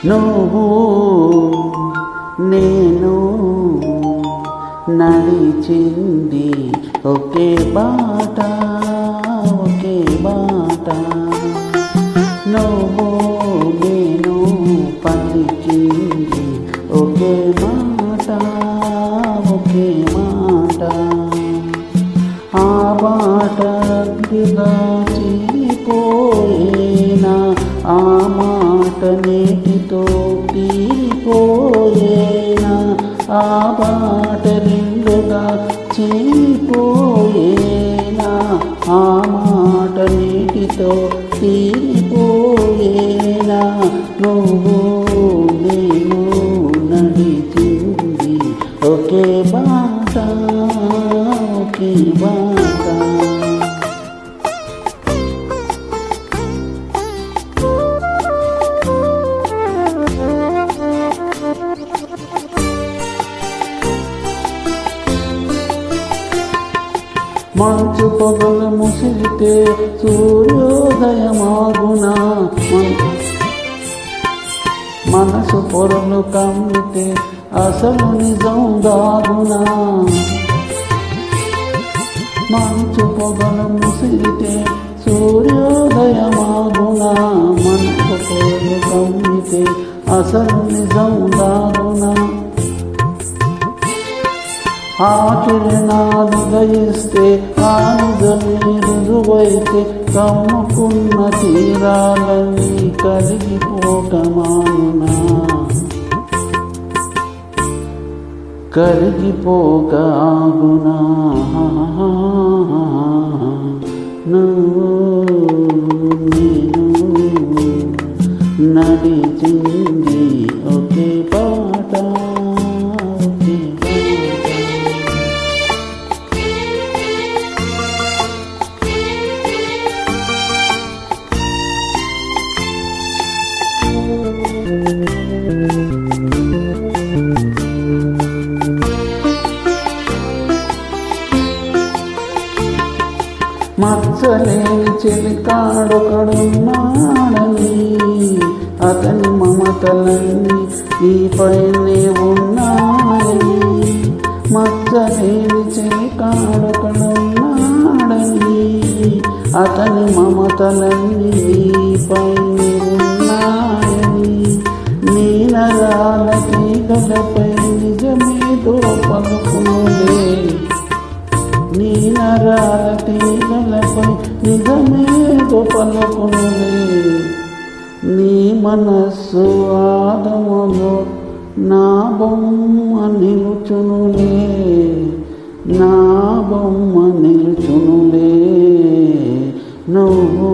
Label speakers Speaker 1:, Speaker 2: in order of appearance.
Speaker 1: నువ్వు నేను నడిచింది ఒకే బాట, ఒకే బాట. నువ్వు నేను పలికింది ఒకే మాట, ఒకే మాట. ఆ బాట చీలిపోయేనా, ఆ మాట నేటితో తీరిపోయేనా. ఆ బాట రెండుగా చీలిపోయేనా, ఆ మాట నేటితో తీరిపోయేనా. నువ్వు నేను నడిచింది ఒకే బాట, ఒకే బాట. మంచు పొగలు ముసిరితే సూర్యోదయమాగునా, మనసు పొరలు కమ్మితే అసలు నిజం దాగునా. మంచు పొగలు ముసిరితే సూర్యోదయమాగునా, మనసు పొరలు కమ్మితే అసలు నిజం దాగునా. ఆ కిరణాలు దయిస్తే ఆ నిజమే రుజువైతే కమ్ముకున్న తీరాలన్నీ కరిగిపోకమానునా, కరిగిపోక ఆగునా. నువ్వు నేను నడిచింది ఒకే పాట, ఒకే మచ్చలేని చెలికాడొకడున్నాడని, అతని మమతలన్నీ నీపైనే ఉన్నాయని. మచ్చలేని చెలికాడొకడున్నాడని, అతని మమతలన్నీ నీపైనే ఉన్నాయని. నీ నరాల తీగలపై నిజమేదో పలుకునులే, నీ నరాల తీగలపై నిజమేదో పలుకునులే. నీ మనస్సు ఆదములో నా బొమ్మ నిలుచునులే, నా బొమ్మ నిలుచునులే. నువ్వు